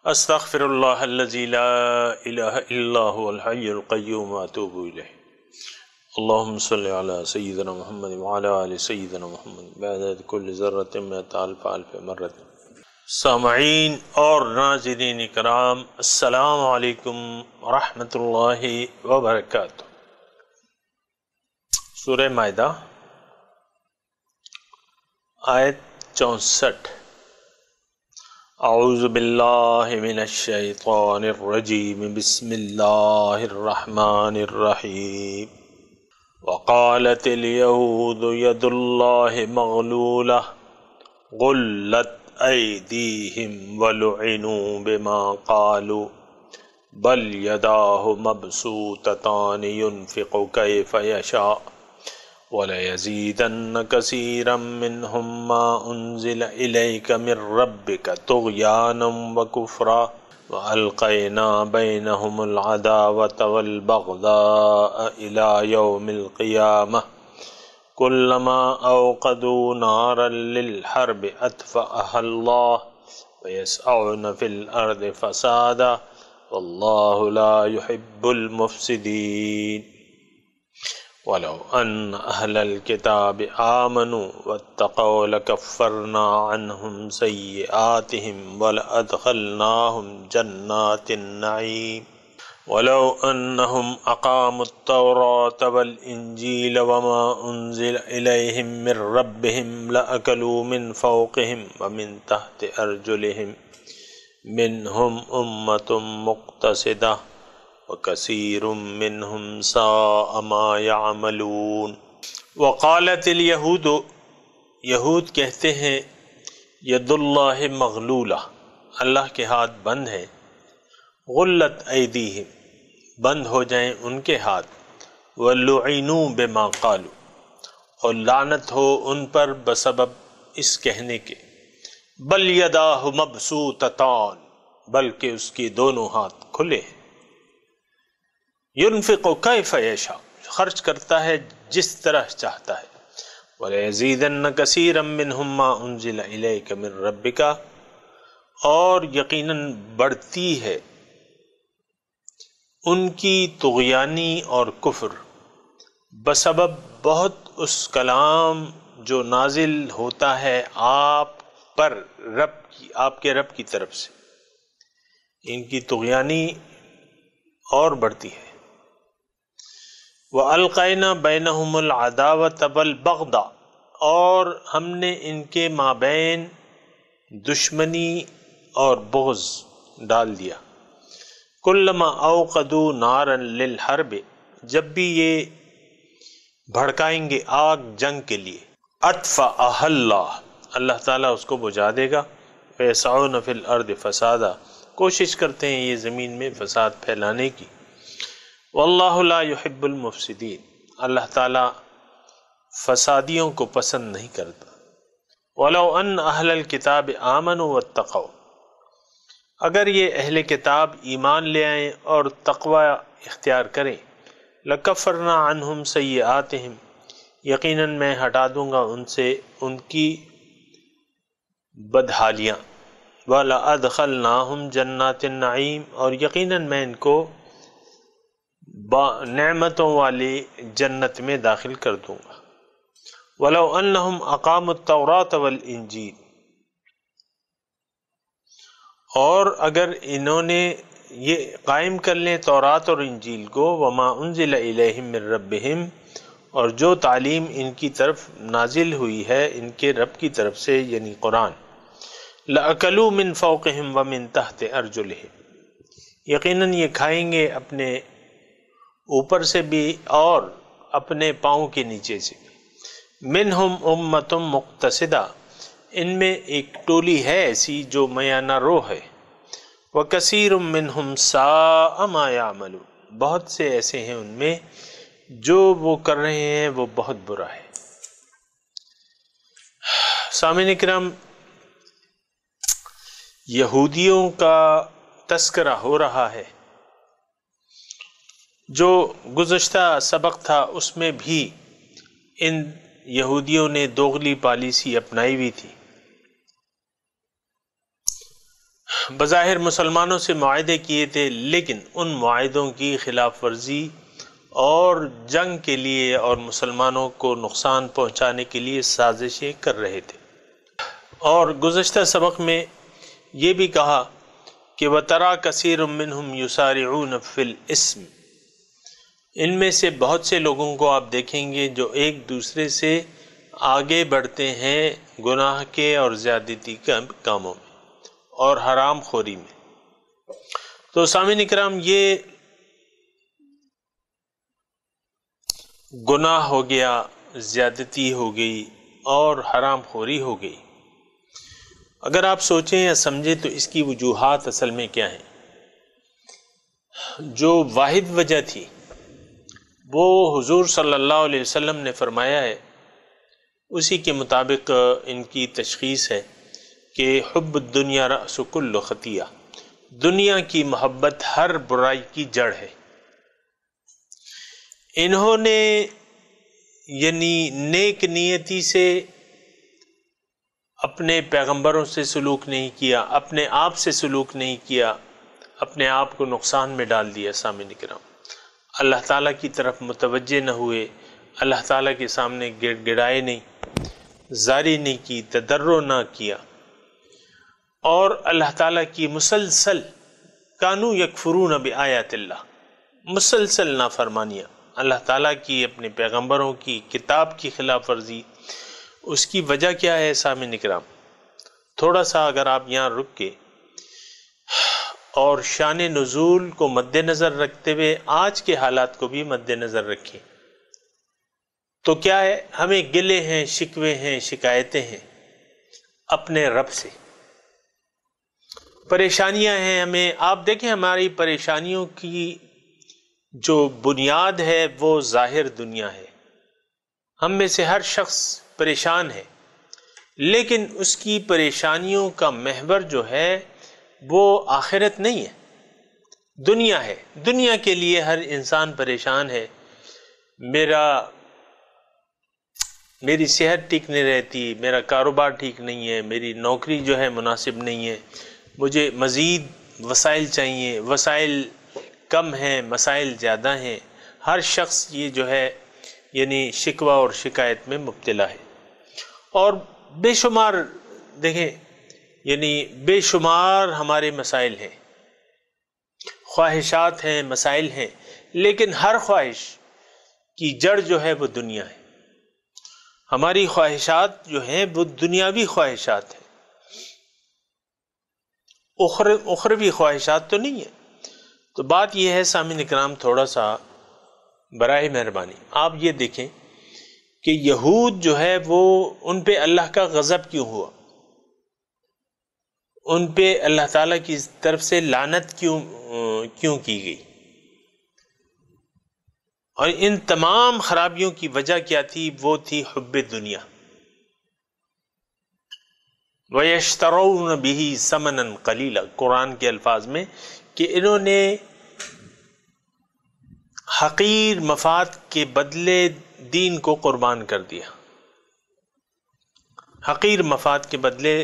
استغفر اللہ الذی لا الہ الا هو الحی القیوم واتوب الیہ۔ اللہم صلی علی سیدنا محمد وعلی آل سیدنا محمد بعدد کل ذرۃ مئۃ الف الف مرۃ۔ سامعین اور ناظرین کرام، السلام علیکم ورحمۃ اللہ وبرکاتہ۔ سورہ مائدہ آیت 64۔ اعوذ باللہ من الشیطان الرجیم، بسم اللہ الرحمن الرحیم۔ وقالت اليہود ید اللہ مغلولہ غلت ایدیہم ولعنوا بما قالوا بل یداہ مبسوطتان ينفق کیف یشاء وَلَيَزِيدَنَّ كَثِيرًا مِّنْهُمْ مَا أُنزِلَ إِلَيْكَ مِن رَّبِّكَ طُغْيَانًا وَكُفْرًا وَأَلْقَيْنَا بَيْنَهُمُ الْعَدَاوَةَ وَالْبَغْضَاءَ إِلَى يَوْمِ الْقِيَامَةِ كُلَّمَا أَوْقَدُوا نَارًا لِلْحَرْبِ أَطْفَأَهَا اللَّهُ وَيَسْعَوْنَ فِي الْأَرْضِ فَسَادًا وَاللَّهُ لَا يُحِبُّ الْمُفْسِدِينَ۔ وَلَوْ أَنَّ أَهْلَ الْكِتَابِ آمَنُوا وَاتَّقَوْا لَكَفَّرْنَا عَنْهُمْ سَيِّئَاتِهِمْ وَلَأَدْخَلْنَاهُمْ جَنَّاتِ النَّعِيمِ۔ وَلَوْ أَنَّهُمْ أَقَامُوا التَّوْرَاةَ وَالْإِنْجِيلَ وَمَا أُنْزِلَ إِلَيْهِمْ مِنْ رَبِّهِمْ لَأَكَلُوا مِنْ فَوْقِهِمْ وَمِنْ تَحْتِ أَرْجُلِهِمْ مِنْهُمْ أُمَّةٌ مُقْتَصِدَةٌ وَكَثِيرٌ مِّنْهُمْ سَاءَ مَا يَعْمَلُونَ۔ وقالت اليہود، یہود کہتے ہیں، ید اللہ مغلولہ، اللہ کے ہاتھ بند ہیں، غلت ایدیہم، بند ہو جائیں ان کے ہاتھ، وَلُعِنُوا بِمَا قَالُوا، اور لعنت ہو ان پر بسبب اس کہنے کے، بل یداہ مبسوطتان، بلکہ اس کے دونوں ہاتھ کھلے ہیں، ينفق کیف یشاء، خرچ کرتا ہے جس طرح چاہتا ہے، وَلَيَزِيدَنَّ كَثِيرًا مِّنْهُمْ مَا أُنزِلَ إِلَيْكَ مِن رَّبِّكَ، اور یقیناً بڑھتی ہے ان کی طغیانی اور کفر بسبب بہت اس کلام جو نازل ہوتا ہے آپ پر آپ کے رب کی طرف سے، ان کی طغیانی اور بڑھتی ہے۔ وَأَلْقَيْنَا بَيْنَهُمُ الْعَدَاوَةَ وَالْبَغْضَاءَ، اور ہم نے ان کے مابین دشمنی اور بغض ڈال دیا، كُلَّمَا أَوْقَدُوا نَارًا لِلْحَرْبِ، جب بھی یہ بھڑکائیں گے آگ جنگ کے لیے، أَطْفَأَهَا اللَّهُ، اللہ تعالیٰ اس کو بجھا دے گا، وَيَسْعَوْنَ فِي الْأَرْضِ فَسَادًا، کوشش کرتے ہیں یہ زمین میں فساد پھیلانے کی، واللہ لا يحب المفسدین، اللہ تعالیٰ فسادیوں کو پسند نہیں کرتا۔ وَلَوْ أَنَّ أَهْلَ الْكِتَابِ آمَنُوا وَاتَّقَوْا، اگر یہ اہل کتاب ایمان لے آئیں اور تقوی اختیار کریں، لَكَفَّرْنَا عَنْهُمْ سَيِّئَاتِهِمْ، یقیناً میں ہٹا دوں گا ان سے ان کی بدحالیاں، وَلَأَدْخَلْنَاهُمْ جَنَّاتِ النَّعِيمِ، اور یقیناً میں ان کو نعمتوں والی جنت میں داخل کر دوں گا۔ وَلَوْ أَنَّهُمْ أَقَامُوا التَّوْرَاةَ وَالْإِنْجِيلَ، اور اگر انہوں نے یہ قائم کر لیں تورات اور انجیل کو، وَمَا أُنزِلَ إِلَيْهِمْ مِن رَّبِّهِمْ، اور جو تعلیم ان کی طرف نازل ہوئی ہے ان کے رب کی طرف سے یعنی قرآن، لَأَكَلُوا مِن فَوْقِهِمْ وَمِن تَحْتِ أَرْجُلِهِمْ، یقیناً یہ کھائیں گے اپنے اوپر سے بھی اور اپنے پاؤں کے نیچے سے بھی، منہم امۃ مقتصدہ، ان میں ایک ٹولی ہے ایسی جو میانہ رو ہے، وکثیر منہم ساء ما یعملون، بہت سے ایسے ہیں ان میں جو وہ کر رہے ہیں وہ بہت برا ہے۔ سامعین کرام، یہودیوں کا تذکرہ ہو رہا ہے، جو گزشتہ سبق تھا اس میں بھی ان یہودیوں نے دوغلی پالیسی اپنائی ہوئی تھی۔ بظاہر مسلمانوں سے معاہدے کیے تھے، لیکن ان معاہدوں کی خلاف ورزی اور جنگ کے لیے اور مسلمانوں کو نقصان پہنچانے کے لیے سازشیں کر رہے تھے۔ اور گزشتہ سبق میں یہ بھی کہا کہ وَتَرَى كَثِيرٌ مِّنْهُمْ يُسَارِعُونَ فِي الْإِثْمِ، ان میں سے بہت سے لوگوں کو آپ دیکھیں گے جو ایک دوسرے سے آگے بڑھتے ہیں گناہ کے اور زیادتی کے کاموں میں اور حرام خوری میں۔ تو سامعین اکرام، یہ گناہ ہو گیا، زیادتی ہو گئی اور حرام خوری ہو گئی۔ اگر آپ سوچیں یا سمجھیں تو اس کی وجوہات اصل میں کیا ہیں؟ جو واحد وجہ تھی وہ حضور صلی اللہ علیہ وسلم نے فرمایا ہے، اسی کے مطابق ان کی تشخیص ہے کہ حب الدنیا رأس کل خطیہ، دنیا کی محبت ہر برائی کی جڑ ہے۔ انہوں نے یعنی نیک نیتی سے اپنے پیغمبروں سے سلوک نہیں کیا، اپنے آپ سے سلوک نہیں کیا، اپنے آپ کو نقصان میں ڈال دیا۔ سامعین کرام، اللہ تعالیٰ کی طرف متوجہ نہ ہوئے، اللہ تعالیٰ کے سامنے گڑ گڑائے نہیں، زاری نہیں کی، تضرع نہ کیا، اور اللہ تعالیٰ کی مسلسل کانوا یکفرون بآیات اللہ، مسلسل نافرمانیاں، اللہ تعالیٰ کی، اپنے پیغمبروں کی، کتاب کی خلاف ورزی۔ اس کی وجہ کیا ہے سامعین اکرام؟ تھوڑا سا اگر آپ یہاں رک کے اور شان نزول کو مد نظر رکھتے ہوئے آج کے حالات کو بھی مد نظر رکھیں تو کیا ہے؟ ہمیں گلے ہیں، شکوے ہیں، شکایتیں ہیں اپنے رب سے، پریشانیاں ہیں ہمیں۔ آپ دیکھیں ہماری پریشانیوں کی جو بنیاد ہے وہ ظاہر دنیا ہے، ہم میں سے ہر شخص پریشان ہے، لیکن اس کی پریشانیوں کا محور جو ہے وہ آخرت نہیں ہے، دنیا ہے۔ دنیا کے لیے ہر انسان پریشان ہے، میری صحت ٹھیک نہیں رہتی، میرا کاروبار ٹھیک نہیں ہے، میری نوکری جو ہے مناسب نہیں ہے، مجھے مزید وسائل چاہیے، وسائل کم ہیں، مسائل زیادہ ہیں۔ ہر شخص یہ جو ہے یعنی شکوہ اور شکایت میں مبتلا ہے، اور بے شمار دیکھیں یعنی بے شمار ہمارے مسائل ہیں، خواہشات ہیں، مسائل ہیں، لیکن ہر خواہش کی جڑ جو ہے وہ دنیا ہے۔ ہماری خواہشات جو ہیں وہ دنیاوی خواہشات ہیں، اخروی خواہشات تو نہیں ہے۔ تو بات یہ ہے سامعین اکرام، تھوڑا سا برائے مہربانی آپ یہ دیکھیں کہ یہود جو ہے وہ ان پہ اللہ کا غضب کیوں ہوا، ان پہ اللہ تعالیٰ کی طرف سے لعنت کیوں کی گئی، اور ان تمام خرابیوں کی وجہ کیا تھی؟ وہ تھی حب دنیا۔ وَيَشْتَرَوْنَ بِهِ ثَمَنًا قَلِيلًا، قرآن کے الفاظ میں کہ انہوں نے حقیر مفاد کے بدلے دین کو قربان کر دیا۔ حقیر مفاد کے بدلے،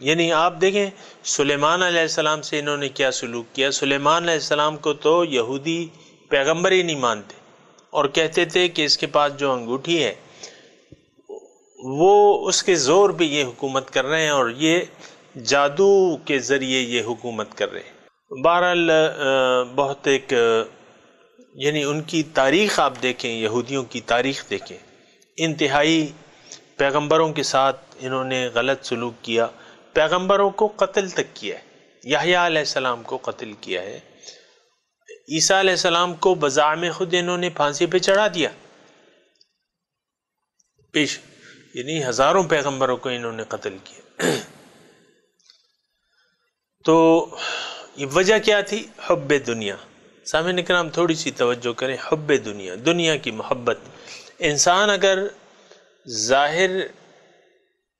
یعنی آپ دیکھیں سلیمان علیہ السلام سے انہوں نے کیا سلوک کیا۔ سلیمان علیہ السلام کو تو یہودی پیغمبر ہی نہیں مانتے، اور کہتے تھے کہ اس کے پاس جو انگوٹھی ہے وہ اس کے زور پہ یہ حکومت کر رہے ہیں، اور یہ جادو کے ذریعے یہ حکومت کر رہے ہیں۔ بہرحال بہت ایک یعنی ان کی تاریخ آپ دیکھیں، یہودیوں کی تاریخ دیکھیں، انتہائی پیغمبروں کے ساتھ انہوں نے غلط سلوک کیا، پیغمبروں کو قتل تک کیا ہے۔ یحییٰ علیہ السلام کو قتل کیا ہے، عیسیٰ علیہ السلام کو بزعم خود انہوں نے پھانسی پہ چڑھا دیا، یعنی ہزاروں پیغمبروں کو انہوں نے قتل کیا۔ تو یہ وجہ کیا تھی؟ حب دنیا۔ سامعین کرام تھوڑی سی توجہ کریں، حب دنیا، دنیا کی محبت۔ انسان اگر ظاہر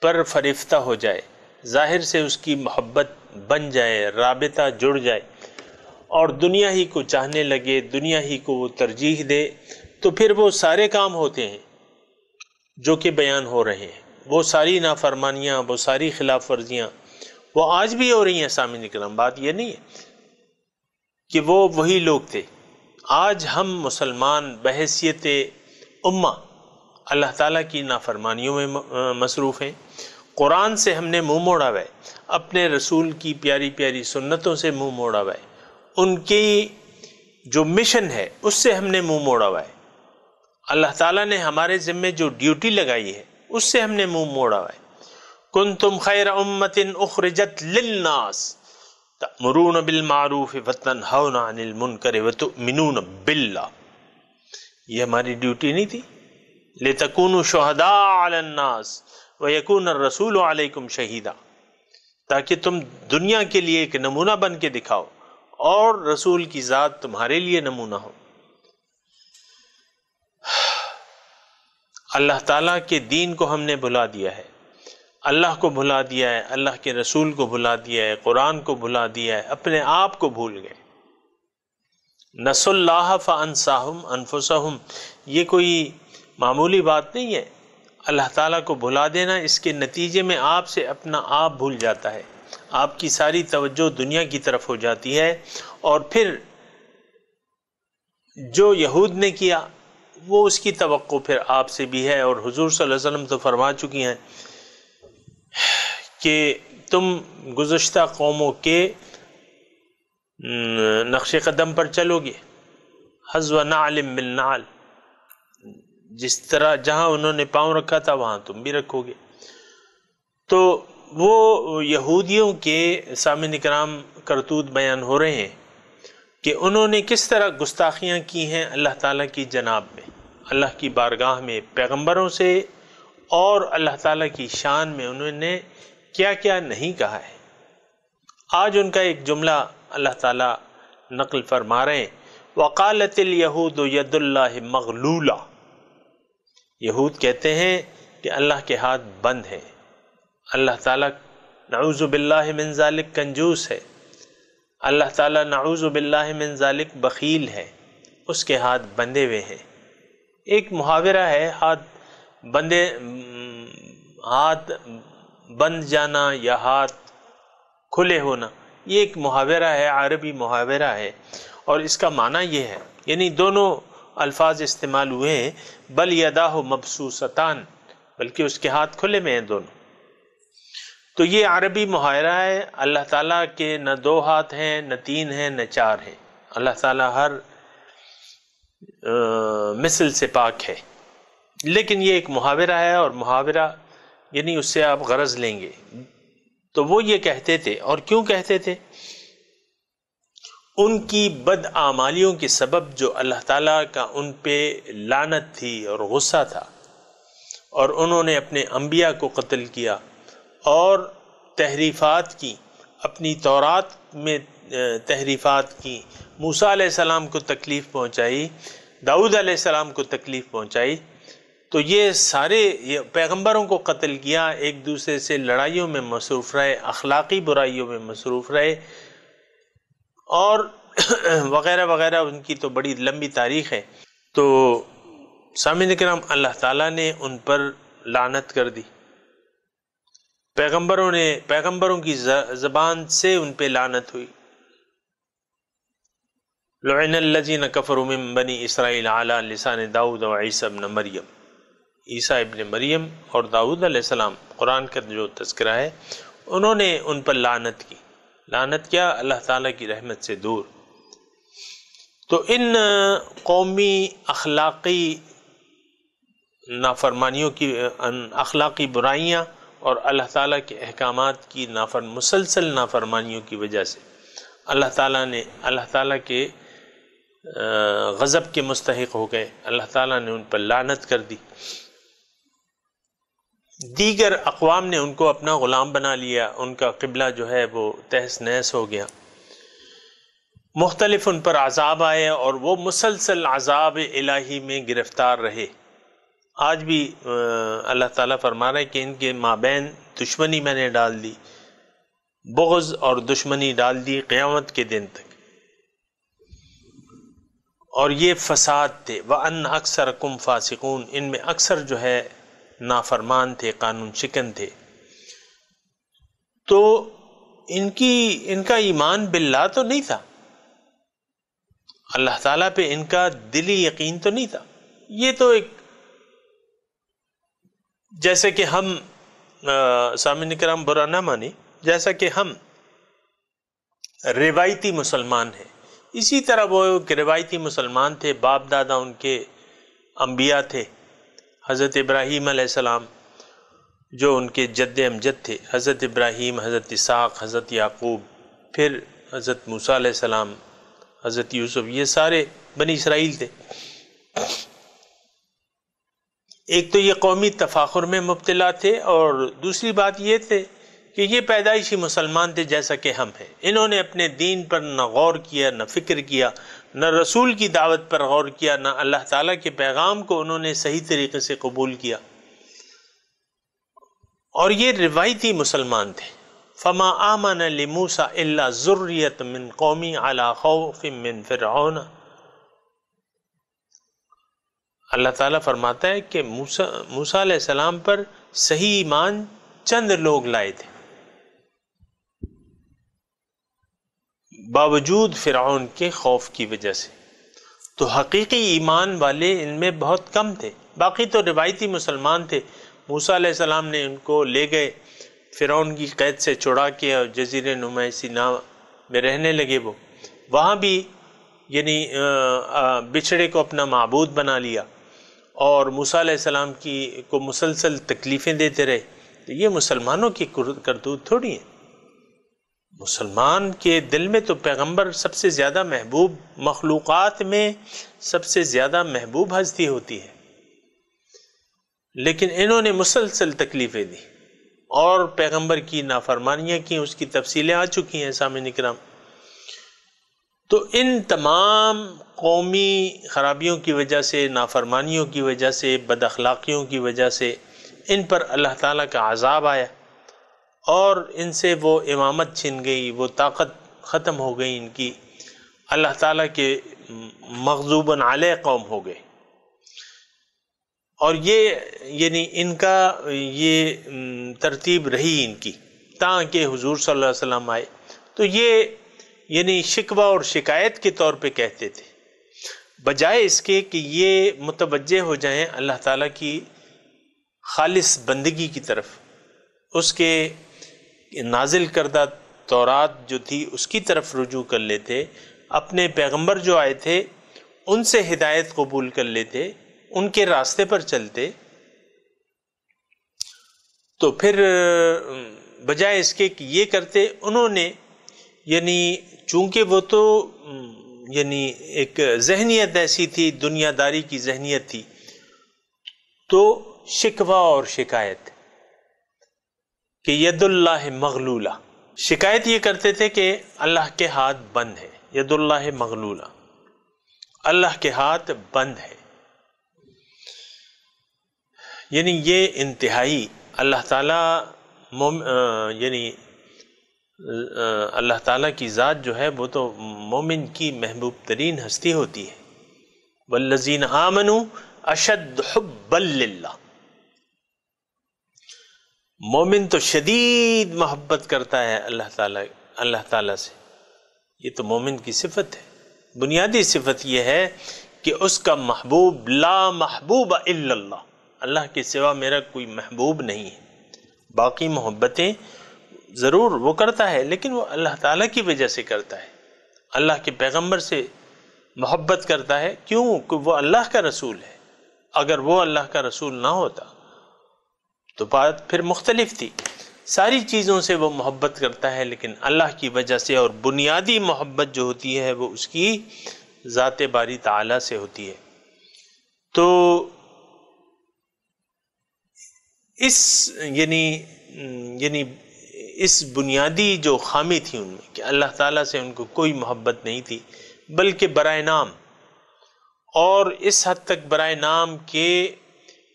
پر فریفتہ ہو جائے، ظاہر سے اس کی محبت بن جائے، رابطہ جڑ جائے، اور دنیا ہی کو چاہنے لگے، دنیا ہی کو وہ ترجیح دے، تو پھر وہ سارے کام ہوتے ہیں جو کہ بیان ہو رہے ہیں، وہ ساری نافرمانیاں، وہ ساری خلاف ورزیاں وہ آج بھی ہو رہی ہیں سامعین کرام، بات یہ نہیں ہے کہ وہ وہی لوگ تھے۔ آج ہم مسلمان بحیثیت امہ اللہ تعالیٰ کی نافرمانیوں میں مصروف ہیں، قرآن سے ہم نے منہ موڑا ہوا ہے، اپنے رسول کی پیاری پیاری سنتوں سے منہ موڑا ہوا ہے، ان کی جو مشن ہے اس سے ہم نے منہ موڑا ہوا ہے، اللہ تعالیٰ نے ہمارے ذمے جو ڈیوٹی لگائی ہے اس سے ہم نے منہ موڑا ہوا ہے۔ کنتم خیر امت اخرجت للناس تأمرون بالمعروف وتنہون عن المنکر وتؤمنون باللہ، یہ ہماری ڈیوٹی نہیں تھی؟ لتکونوا شہداء علی الناس ویکون الرسول علیکم شہیدا، تاکہ تم دنیا کے لیے ایک نمونہ بن کے دکھاؤ اور رسول کی ذات تمہارے لیے نمونہ ہو۔ اللہ تعالیٰ کے دین کو ہم نے بھلا دیا ہے، اللہ کو بھلا دیا ہے، اللہ کے رسول کو بھلا دیا ہے، قرآن کو بھلا دیا ہے، اپنے آپ کو بھول گئے۔ نسوا اللہ فانساہم انفسہم، یہ کوئی معمولی بات نہیں ہے۔ اللہ تعالیٰ کو بھلا دینا، اس کے نتیجے میں آپ سے اپنا آپ بھول جاتا ہے، آپ کی ساری توجہ دنیا کی طرف ہو جاتی ہے، اور پھر جو یہود نے کیا وہ اس کی توقع پھر آپ سے بھی ہے، اور حضور صلی اللہ علیہ وسلم تو فرما چکی ہیں کہ تم گزشتہ قوموں کے نقش قدم پر چلو گے، حذو نعل من نعل، جس طرح جہاں انہوں نے پاؤں رکھا تھا وہاں تم بھی رکھو گے۔ تو وہ یہودیوں کے سامعین کرام کرتوت بیان ہو رہے ہیں کہ انہوں نے کس طرح گستاخیاں کی ہیں اللہ تعالیٰ کی جناب میں، اللہ کی بارگاہ میں، پیغمبروں سے، اور اللہ تعالیٰ کی شان میں انہوں نے کیا کیا نہیں کہا ہے۔ آج ان کا ایک جملہ اللہ تعالیٰ نقل فرما رہے ہیں، وقالت الیہود ید اللہ مغلولہ، یہود کہتے ہیں کہ اللہ کے ہاتھ بند ہیں، اللہ تعالیٰ نعوذ باللہ من ذالک کنجوس ہے، اللہ تعالیٰ نعوذ باللہ من ذالک بخیل ہے، اس کے ہاتھ بندے ہوئے ہیں۔ ایک محاورہ ہے ہاتھ بند جانا یا ہاتھ کھلے ہونا، یہ ایک محاورہ ہے، عربی محاورہ ہے، اور اس کا معنی یہ ہے، یعنی دونوں الفاظ استعمال ہوئے ہیں، بل یداہ مبسوطتان، بلکہ اس کے ہاتھ کھلے میں ہیں دونوں۔ تو یہ عربی محاورہ ہے، اللہ تعالیٰ کے نہ دو ہاتھ ہیں، نہ تین ہیں، نہ چار ہیں، اللہ تعالیٰ ہر مثل سے پاک ہے، لیکن یہ ایک محاورہ ہے، اور محاورہ یعنی اس سے آپ غرض لیں گے۔ تو وہ یہ کہتے تھے، اور کیوں کہتے تھے؟ ان کی بد اعمالیوں کے سبب جو اللہ تعالیٰ کا ان پہ لعنت تھی اور غصہ تھا، اور انہوں نے اپنے انبیاء کو قتل کیا اور تحریفات کی، اپنی تورات میں تحریفات کی، موسیٰ علیہ السلام کو تکلیف پہنچائی، داؤد علیہ السلام کو تکلیف پہنچائی، تو یہ سارے پیغمبروں کو قتل کیا، ایک دوسرے سے لڑائیوں میں مصروف رہے، اخلاقی برائیوں میں مصروف رہے، اور وغیرہ وغیرہ، ان کی تو بڑی لمبی تاریخ ہے۔ تو سامعین کرام، اللہ تعالیٰ نے ان پر لعنت کر دی، پیغمبروں کی زبان سے ان پہ لعنت ہوئی۔ لعن الذین کفروا من بنی اسرائیل علی لسان داؤد و عیسیٰ ابن مریم، عیسیٰ ابن مریم اور داؤد علیہ السلام، قرآن کا جو تذکرہ ہے، انہوں نے ان پر لعنت کی۔ لعنت کیا؟ اللہ تعالیٰ کی رحمت سے دور۔ تو ان قومی اخلاقی نافرمانیوں کی، اخلاقی برائیاں اور اللہ تعالیٰ کے احکامات کی مسلسل نافرمانیوں کی وجہ سے اللہ تعالیٰ کے غضب کے مستحق ہو گئے، اللہ تعالیٰ نے ان پر لعنت کر دی۔ دیگر اقوام نے ان کو اپنا غلام بنا لیا، ان کا قبلہ جو ہے وہ تہس نہس ہو گیا، مختلف ان پر عذاب آئے، اور وہ مسلسل عذاب الہی میں گرفتار رہے۔ آج بھی اللہ تعالیٰ فرما رہا ہے کہ ان کے مابین دشمنی میں نے ڈال دی، بغض اور دشمنی ڈال دی قیامت کے دن تک، اور یہ فساد تھے۔ وَأَنَّ أَكْثَرَكُمْ فَاسِقُونَ، ان میں اکثر جو ہے نافرمان تھے، قانون شکن تھے۔ تو ان کا ایمان باللہ تو نہیں تھا، اللہ تعالیٰ پہ ان کا دلی یقین تو نہیں تھا. یہ تو ایک جیسے کہ ہم سامعین کرام برا نہ مانی، جیسا کہ ہم روایتی مسلمان ہیں، اسی طرح وہ ایک روایتی مسلمان تھے، باپ دادا ان کے انبیاء تھے. حضرت ابراہیم علیہ السلام جو ان کے جد امجد تھے، حضرت ابراہیم، حضرت اسحاق، حضرت یعقوب، پھر حضرت موسیٰ علیہ السلام، حضرت یوسف، یہ سارے بنی اسرائیل تھے. ایک تو یہ قومی تفاخر میں مبتلا تھے، اور دوسری بات یہ تھے کہ یہ پیدائشی مسلمان تھے جیسا کہ ہم ہیں. انہوں نے اپنے دین پر نہ غور کیا، نہ فکر کیا، نہ رسول کی دعوت پر غور کیا، نہ اللہ تعالیٰ کے پیغام کو انہوں نے صحیح طریقے سے قبول کیا، اور یہ روایتی مسلمان تھے. فما آمن لموسیٰ الا ذریۃ من قومی علی خوف من فرعون. اللہ تعالیٰ فرماتا ہے کہ موسیٰ علیہ السلام پر صحیح ایمان چند لوگ لائے تھے، باوجود فرعون کے خوف کی وجہ سے. تو حقیقی ایمان والے ان میں بہت کم تھے، باقی تو روایتی مسلمان تھے. موسیٰ علیہ السلام نے ان کو لے گئے، فرعون کی قید سے چھڑا کے، اور جزیرہ نما سینا میں رہنے لگے. وہ وہاں بھی یعنی بچھڑے کو اپنا معبود بنا لیا، اور موسیٰ علیہ السلام کو مسلسل تکلیفیں دیتے رہے. تو یہ مسلمانوں کی کرتوت تھوڑی ہے. مسلمان کے دل میں تو پیغمبر سب سے زیادہ محبوب، مخلوقات میں سب سے زیادہ محبوب ہستی ہوتی ہے، لیکن انہوں نے مسلسل تکلیفیں دی اور پیغمبر کی نافرمانیاں کی. اس کی تفصیلیں آ چکی ہیں سامعین کرام. تو ان تمام قومی خرابیوں کی وجہ سے، نافرمانیوں کی وجہ سے، بد اخلاقیوں کی وجہ سے ان پر اللہ تعالیٰ کا عذاب آیا، اور ان سے وہ امامت چھن گئی، وہ طاقت ختم ہو گئی ان کی. اللہ تعالیٰ کے مغضوباً علیہ قوم ہو گئے. اور یہ یعنی ان کا یہ ترتیب رہی ان کی تاکہ حضور صلی اللہ علیہ وسلم آئے. تو یہ یعنی شکوہ اور شکایت کے طور پہ کہتے تھے، بجائے اس کے کہ یہ متوجہ ہو جائیں اللہ تعالیٰ کی خالص بندگی کی طرف، اس کے نازل کردہ تورات جو تھی اس کی طرف رجوع کر لیتے، اپنے پیغمبر جو آئے تھے ان سے ہدایت قبول کر لیتے، ان کے راستے پر چلتے. تو پھر بجائے اس کے کہ یہ کرتے، انہوں نے یعنی چونکہ وہ تو یعنی ایک ذہنیت ایسی تھی، دنیا داری کی ذہنیت تھی، تو شکوہ اور شکایت کہ ید اللہ مغلولہ، شکایت یہ کرتے تھے کہ اللہ کے ہاتھ بند ہے. ید اللہ مغلولہ، اللہ کے ہاتھ بند ہے. یعنی یہ انتہائی اللہ تعالیٰ یعنی اللہ تعالیٰ کی ذات جو ہے وہ تو مومن کی محبوب ترین ہستی ہوتی ہے. والذین آمنوا اشد حبا للہ، مومن تو شدید محبت کرتا ہے اللہ تعالیٰ سے. یہ تو مومن کی صفت ہے، بنیادی صفت یہ ہے کہ اس کا محبوب لا محبوب الا اللہ، اللہ کے سوا میرا کوئی محبوب نہیں ہے. باقی محبتیں ضرور وہ کرتا ہے لیکن وہ اللہ تعالیٰ کی وجہ سے کرتا ہے، اللہ کے پیغمبر سے محبت کرتا ہے. کیوں؟ کہ وہ اللہ کا رسول ہے. اگر وہ اللہ کا رسول نہ ہوتا تو بات پھر مختلف تھی. ساری چیزوں سے وہ محبت کرتا ہے لیکن اللہ کی وجہ سے، اور بنیادی محبت جو ہوتی ہے وہ اس کی ذات باری تعالیٰ سے ہوتی ہے. تو یعنی اس بنیادی جو خامی تھی ان میں کہ اللہ تعالیٰ سے ان کو کوئی محبت نہیں تھی، بلکہ برائے نام، اور اس حد تک برائے نام کہ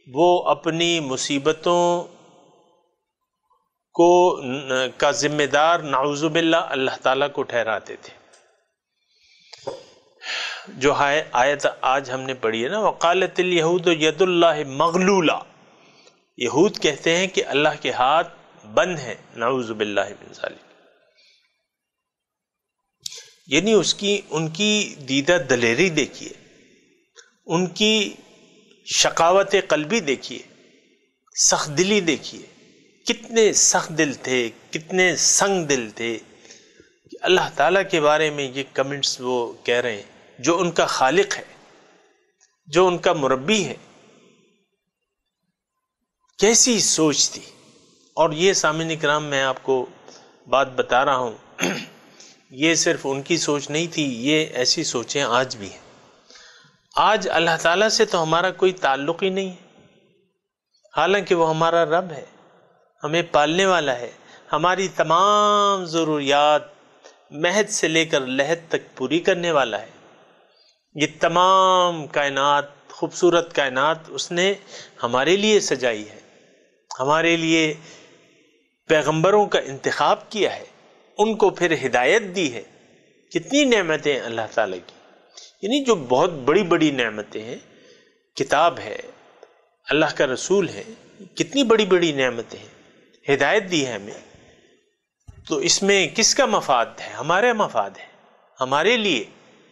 وہ اپنی مصیبتوں کا ذمہ دار نعوذ باللہ اللہ تعالیٰ کو ٹھہراتے تھے. جو آیت آج ہم نے پڑھی ہے نا، وقالت الیہود ید اللہ مغلولہ، یہود کہتے ہیں کہ اللہ کے ہاتھ بند ہیں، نعوذ باللہ من ذالک. یعنی ان کی دیدہ دلیری دیکھیے، ان کی شقاوت قلبی دیکھیے، سخت دلی دیکھیے، کتنے سخت دل تھے، کتنے سنگ دل تھے کہ اللہ تعالیٰ کے بارے میں یہ کمنٹس وہ کہہ رہے ہیں، جو ان کا خالق ہے، جو ان کا مربی ہے۔ کیسی سوچ تھی! اور یہ سامعین کرام، میں آپ کو بات بتا رہا ہوں، یہ صرف ان کی سوچ نہیں تھی، یہ ایسی سوچیں آج بھی ہیں۔ آج اللہ تعالیٰ سے تو ہمارا کوئی تعلق ہی نہیں ہے، حالانکہ وہ ہمارا رب ہے، ہمیں پالنے والا ہے، ہماری تمام ضروریات مہد سے لے کر لحد تک پوری کرنے والا ہے۔ یہ تمام کائنات، خوبصورت کائنات اس نے ہمارے لیے سجائی ہے، ہمارے لیے پیغمبروں کا انتخاب کیا ہے، ان کو پھر ہدایت دی ہے۔ کتنی نعمتیں اللہ تعالیٰ کی، یعنی جو بہت بڑی بڑی نعمتیں ہیں، کتاب ہے، اللہ کا رسول ہے، کتنی بڑی بڑی نعمتیں ہیں، ہدایت دی ہے ہمیں۔ تو اس میں کس کا مفاد ہے؟ ہمارا مفاد ہے، ہمارے لیے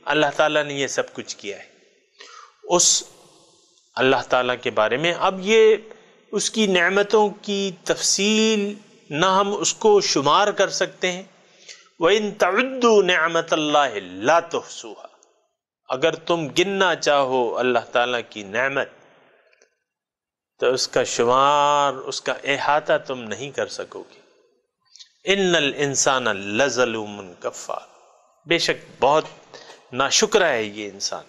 اللہ تعالیٰ نے یہ سب کچھ کیا ہے۔ اس اللہ تعالیٰ کے بارے میں اب یہ اس کی نعمتوں کی تفصیل نہ ہم اس کو شمار کر سکتے ہیں۔ وَإِن تَعُدُّوا نِعْمَةَ اللَّهِ لَا تُحْصُوهَا، اگر تم گننا چاہو اللہ تعالیٰ کی نعمت تو اس کا شمار، اس کا احاطہ تم نہیں کر سکو گے۔ إِنَّ الْإِنسَانَ لَظَلُومٌ كَفَّارٌ، بے شک بہت ناشکرا ہے یہ انسان،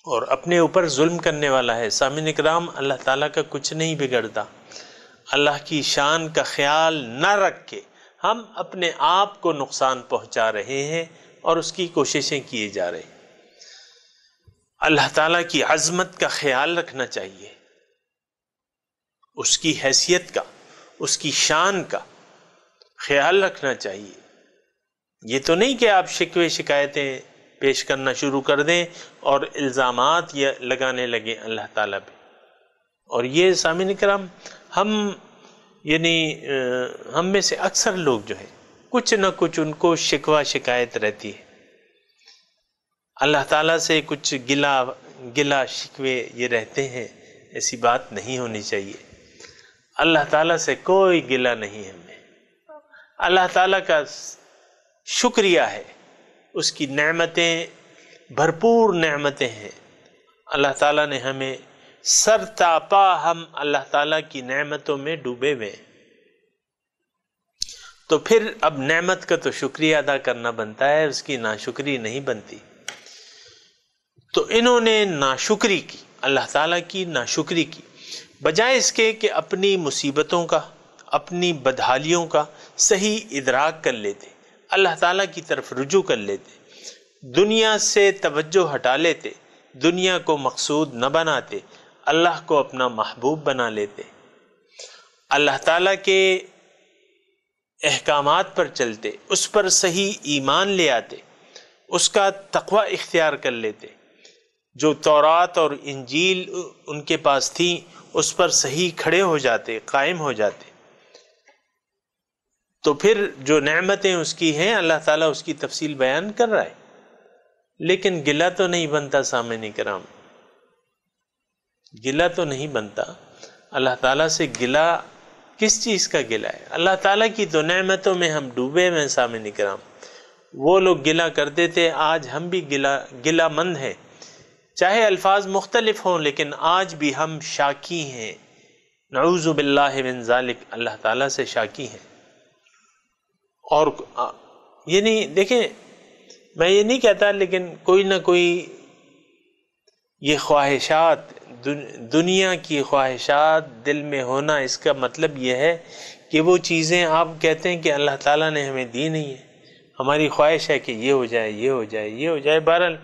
اور اپنے اوپر ظلم کرنے والا ہے۔ سامعین کرام، اللہ تعالیٰ کا کچھ نہیں بگڑتا۔ اللہ کی شان کا خیال نہ رکھ کے ہم اپنے آپ کو نقصان پہنچا رہے ہیں اور اس کی کوششیں کیے جا رہے ہیں۔ اللہ تعالیٰ کی عظمت کا خیال رکھنا چاہیے، اس کی حیثیت کا، اس کی شان کا خیال رکھنا چاہیے۔ یہ تو نہیں کہ آپ شکوے شکایتیں پیش کرنا شروع کر دیں اور الزامات یہ لگانے لگے اللہ تعالیٰ پہ۔ اور یہ سامعین کرام، ہم میں سے اکثر لوگ جو ہیں، کچھ نہ کچھ ان کو شکوہ شکایت رہتی ہے، اللہ تعالیٰ سے کچھ گلا شکوے یہ رہتے ہیں۔ ایسی بات نہیں ہونی چاہیے۔ اللہ تعالیٰ سے کوئی گلہ نہیں ہمیں، اللہ تعالیٰ کا شکریہ ہے، اس کی نعمتیں بھرپور نعمتیں ہیں۔ اللہ تعالیٰ نے ہمیں سر تاپا، ہم اللہ تعالیٰ کی نعمتوں میں ڈوبے ہوئے ہیں۔ تو پھر اب نعمت کا تو شکریہ ادا کرنا بنتا ہے، اس کی ناشکری نہیں بنتی۔ تو انہوں نے ناشکری کی، اللہ تعالیٰ کی ناشکری کی، بجائے اس کے کہ اپنی مصیبتوں کا، اپنی بدحالیوں کا صحیح ادراک کر لیتے، اللہ تعالیٰ کی طرف رجوع کر لیتے، دنیا سے توجہ ہٹا لیتے، دنیا کو مقصود نہ بناتے، اللہ کو اپنا محبوب بنا لیتے، اللہ تعالیٰ کے احکامات پر چلتے، اس پر صحیح ایمان لے آتے، اس کا تقوی اختیار کر لیتے، جو تورات اور انجیل ان کے پاس تھی اس پر صحیح کھڑے ہو جاتے، قائم ہو جاتے، تو پھر جو نعمتیں اس کی ہیں اللہ تعالیٰ اس کی تفصیل بیان کر رہا ہے۔ لیکن گلہ تو نہیں بنتا سامعین کرام، گلہ تو نہیں بنتا۔ اللہ تعالیٰ سے گلہ کس چیز کا گلہ ہے؟ اللہ تعالیٰ کی تو نعمتوں میں ہم ڈوبے ہوئے ہیں سامعین کرام۔ وہ لوگ گلہ کرتے تھے، آج ہم بھی گلہ مند ہیں، چاہے الفاظ مختلف ہوں لیکن آج بھی ہم شاکی ہیں، نعوذ باللہ من ذالک، اللہ تعالیٰ سے شاکی ہیں۔ اور یعنی دیکھیں، میں یہ نہیں کہتا، لیکن کوئی نہ کوئی یہ خواہشات، دنیا کی خواہشات دل میں ہونا، اس کا مطلب یہ ہے کہ وہ چیزیں آپ کہتے ہیں کہ اللہ تعالیٰ نے ہمیں دی نہیں ہے، ہماری خواہش ہے کہ یہ ہو جائے، یہ ہو جائے، یہ ہو جائے۔ بہرحال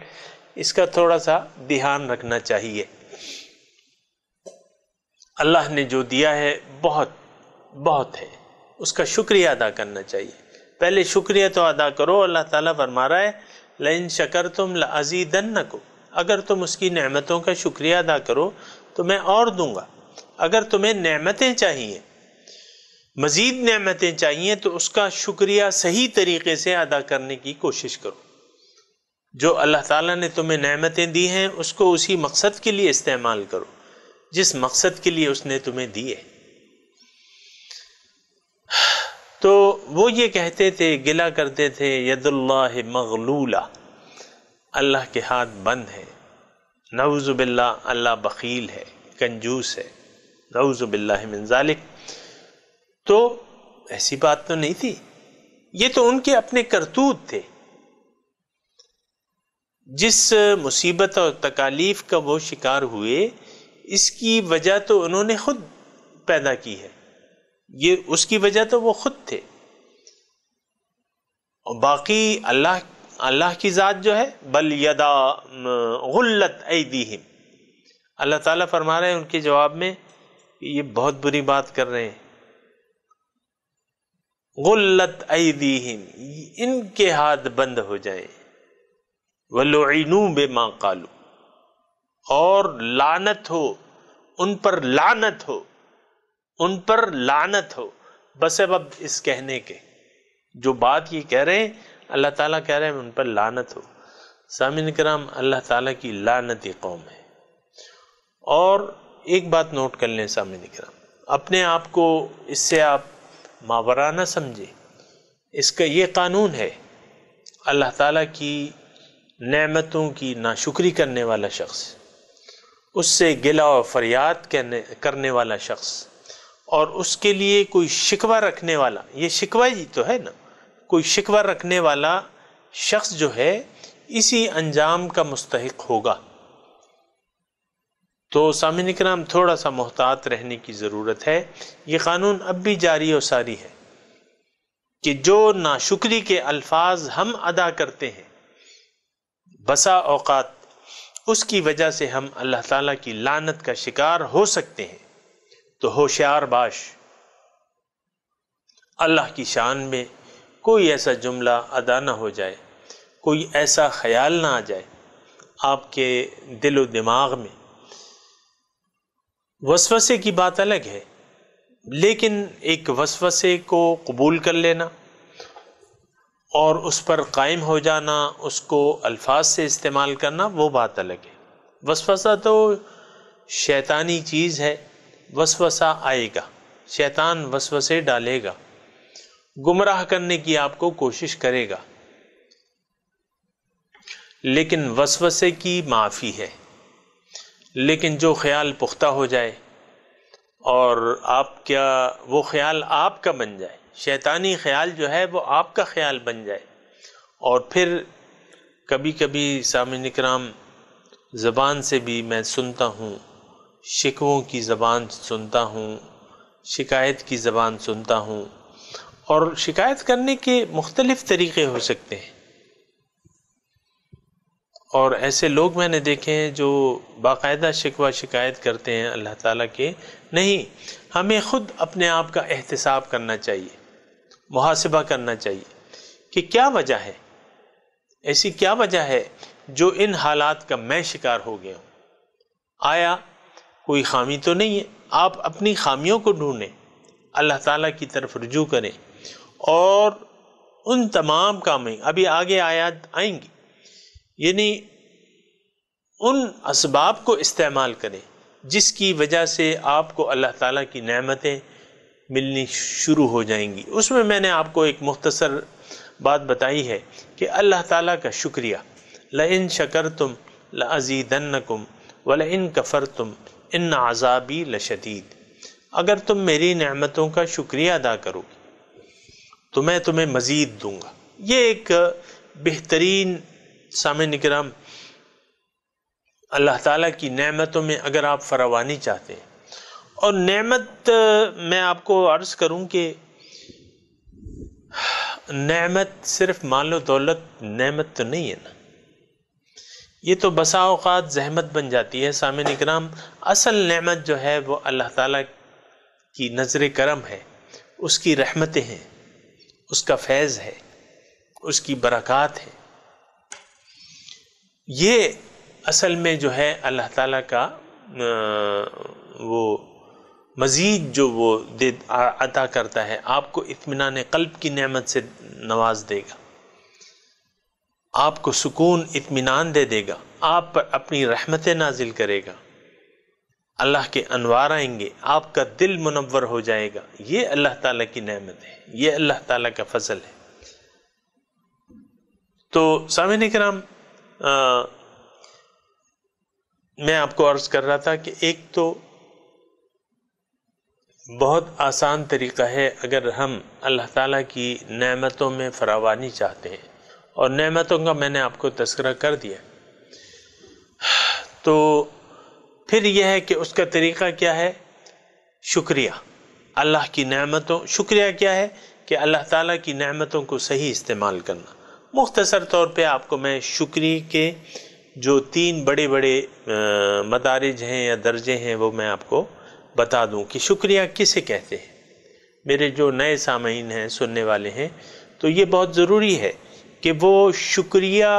اس کا تھوڑا سا دھیان رکھنا چاہیے۔ اللہ نے جو دیا ہے بہت بہت ہے، اس کا شکریہ ادا کرنا چاہیے۔ پہلے شکریہ تو ادا کرو۔ اللہ تعالیٰ فرما رہا ہے لَإِن شَكَرْتُمْ لَأَزِيدَنَّكُمْ، اگر تم اس کی نعمتوں کا شکریہ ادا کرو تو میں اور دوں گا۔ اگر تمہیں نعمتیں چاہیے مزید نعمتیں چاہیے تو اس کا شکریہ صحیح طریقے سے ادا کرنے کی کوشش کرو. جو اللہ تعالیٰ نے تمہیں نعمتیں دی ہیں اس کو اسی مقصد کے لیے استعمال کرو جس مقصد کے لیے اس نے تمہیں دی ہے. تو وہ یہ کہتے تھے، گلہ کرتے تھے، ید اللہ مغلولہ، اللہ کے ہاتھ بند ہے، نعوذ باللہ اللہ بخیل ہے، کنجوس ہے، نعوذ باللہ من ذالک. تو ایسی بات تو نہیں تھی، یہ تو ان کے اپنے کرتوت تھے. جس مصیبت اور تکالیف کا وہ شکار ہوئے اس کی وجہ تو انہوں نے خود پیدا کی ہے، یہ اس کی وجہ تو وہ خود تھے. اور باقی اللہ کی ذات جو ہے بل یدا غلت ایدیہم، اللہ تعالیٰ فرما رہے ہیں ان کے جواب میں کہ یہ بہت بری بات کر رہے ہیں. غلت ایدیہم، ان کے ہاتھ بند ہو جائیں. وَلُعِنُوا بِمَا قَالُوا، اور لعنت ہو ان پر، لعنت ہو ان پر، لعنت ہو بسبب اس کہنے کے. جو بات یہ کہہ رہے ہیں اللہ تعالیٰ کہہ رہے ہیں ان پر لعنت ہو. سامعین کرام، اللہ تعالیٰ کی لعنتی قوم ہے. اور ایک بات نوٹ کر لیں سامعین کرام، اپنے آپ کو اس سے آپ ماورا نہ سمجھیں. اس کا یہ قانون ہے، اللہ تعالیٰ کی نعمتوں کی ناشکری کرنے والا شخص، اس سے گلہ و فریاد کرنے والا شخص، اور اس کے لیے کوئی شکوہ رکھنے والا، یہ شکوہ ہی تو ہے نا، کوئی شکوہ رکھنے والا شخص جو ہے اسی انجام کا مستحق ہوگا. تو سامعین کرام تھوڑا سا محتاط رہنے کی ضرورت ہے. یہ قانون اب بھی جاری و ساری ہے کہ جو ناشکری کے الفاظ ہم ادا کرتے ہیں بسا اوقات اس کی وجہ سے ہم اللہ تعالیٰ کی لعنت کا شکار ہو سکتے ہیں. تو ہوشیار باش، اللہ کی شان میں کوئی ایسا جملہ ادا نہ ہو جائے، کوئی ایسا خیال نہ آ جائے آپ کے دل و دماغ میں. وسوسے کی بات الگ ہے، لیکن ایک وسوسے کو قبول کر لینا اور اس پر قائم ہو جانا، اس کو الفاظ سے استعمال کرنا، وہ بات الگ ہے. وسوسہ تو شیطانی چیز ہے، وسوسہ آئے گا، شیطان وسوسے ڈالے گا، گمراہ کرنے کی آپ کو کوشش کرے گا. لیکن وسوسے کی معافی ہے. لیکن جو خیال پختہ ہو جائے اور آپ کیا وہ خیال آپ کا بن جائے، شیطانی خیال جو ہے وہ آپ کا خیال بن جائے، اور پھر کبھی کبھی سامعین کرام زبان سے بھی میں سنتا ہوں، شکووں کی زبان سنتا ہوں، شکایت کی زبان سنتا ہوں. اور شکایت کرنے کے مختلف طریقے ہو سکتے ہیں، اور ایسے لوگ میں نے دیکھے ہیں جو باقاعدہ شکوہ شکایت کرتے ہیں اللہ تعالیٰ کے. نہیں، ہمیں خود اپنے آپ کا احتساب کرنا چاہیے، محاسبہ کرنا چاہیے کہ کیا وجہ ہے، ایسی کیا وجہ ہے جو ان حالات کا میں شکار ہو گیا ہوں. آیا کوئی خامی تو نہیں ہے؟ آپ اپنی خامیوں کو ڈھونڈیں، اللہ تعالیٰ کی طرف رجوع کریں، اور ان تمام کامیں ابھی آگے آیات آئیں گی، یعنی ان اسباب کو استعمال کریں جس کی وجہ سے آپ کو اللہ تعالیٰ کی نعمتیں ملنی شروع ہو جائیں گی. اس میں میں نے آپ کو ایک مختصر بات بتائی ہے کہ اللہ تعالیٰ کا شکریہ، لئن شکرتم لازیدنکم ولئن کفرتم ان عذابی لشدید، اگر تم میری نعمتوں کا شکریہ ادا کرو تو میں تمہیں مزید دوں گا. یہ ایک بہترین، سامعین کرام، اللہ تعالیٰ کی نعمتوں میں اگر آپ فراوانی چاہتے ہیں، اور نعمت میں آپ کو عرض کروں کہ نعمت صرف مال و دولت نعمت تو نہیں ہے نا، یہ تو بسا اوقات زحمت بن جاتی ہے. سامعین کرام، اصل نعمت جو ہے وہ اللہ تعالیٰ کی نظر کرم ہے، اس کی رحمتیں ہیں، اس کا فیض ہے، اس کی برکات ہے. یہ اصل میں جو ہے اللہ تعالیٰ کا وہ مزید جو وہ عطا کرتا ہے، آپ کو اطمینان قلب کی نعمت سے نواز دے گا، آپ کو سکون اطمینان دے دے گا، آپ پر اپنی رحمتیں نازل کرے گا، اللہ کے انوار آئیں گے، آپ کا دل منور ہو جائے گا۔ یہ اللہ تعالیٰ کی نعمت ہے، یہ اللہ تعالیٰ کا فضل ہے۔ تو سامعین کرام، میں آپ کو عرض کر رہا تھا کہ ایک تو بہت آسان طریقہ ہے، اگر ہم اللہ تعالیٰ کی نعمتوں میں فراوانی چاہتے ہیں، اور نعمتوں کا میں نے آپ کو تذکرہ کر دیا، تو پھر یہ ہے کہ اس کا طریقہ کیا ہے؟ شکریہ اللہ کی نعمتوں، شکریہ کیا ہے کہ اللہ تعالیٰ کی نعمتوں کو صحیح استعمال کرنا۔ مختصر طور پہ آپ کو میں شکریہ کے جو 3 بڑے بڑے مدارج ہیں یا درجے ہیں وہ میں آپ کو بتا دوں کہ شکریہ کسے کہتے ہیں۔ میرے جو نئے سامعین ہیں، سننے والے ہیں، تو یہ بہت ضروری ہے کہ وہ شکریہ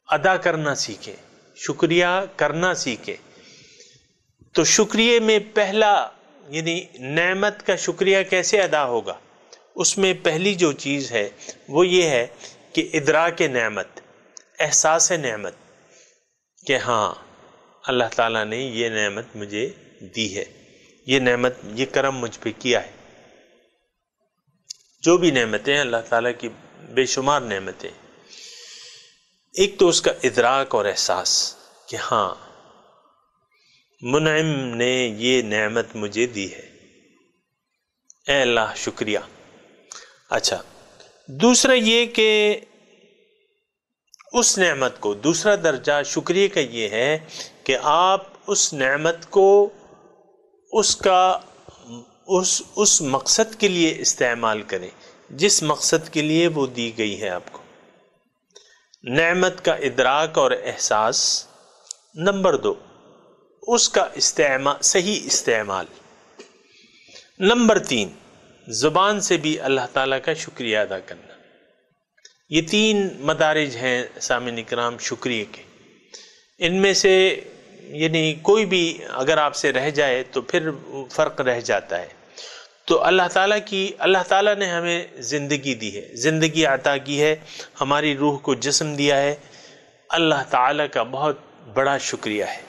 ادا کرنا سیکھیں، شکریہ کرنا سیکھیں۔ تو شکریہ میں پہلا، یعنی نعمت کا شکریہ کیسے ادا ہوگا، اس میں پہلی جو چیز ہے وہ یہ ہے کہ ادراک نعمت، احساس نعمت، کہ ہاں اللہ تعالیٰ نے یہ نعمت مجھے دی ہے، یہ نعمت، یہ کرم مجھ پہ کیا ہے۔ جو بھی نعمتیں اللہ تعالیٰ کی بے شمار نعمتیں، ایک تو اس کا ادراک اور احساس کہ ہاں منعم نے یہ نعمت مجھے دی ہے، اے اللہ شکریہ۔ اچھا، دوسرا یہ کہ اس نعمت کو، دوسرا درجہ شکریہ کا یہ ہے کہ آپ اس نعمت کو اس مقصد کے لیے استعمال کریں جس مقصد کے لیے وہ دی گئی ہے آپ کو۔ نعمت کا ادراک اور احساس۔ نمبر 2، اس کا صحیح استعمال۔ نمبر 3، زبان سے بھی اللہ تعالیٰ کا شکریہ ادا کرنا۔ یہ 3 مدارج ہیں سامعین کرام شکریہ کے۔ ان میں سے یعنی کوئی بھی اگر آپ سے رہ جائے تو پھر فرق رہ جاتا ہے۔ تو اللہ تعالیٰ نے ہمیں زندگی دی ہے، زندگی عطا کی ہے، ہماری روح کو جسم دیا ہے۔ اللہ تعالیٰ کا بہت بڑا شکریہ ہے،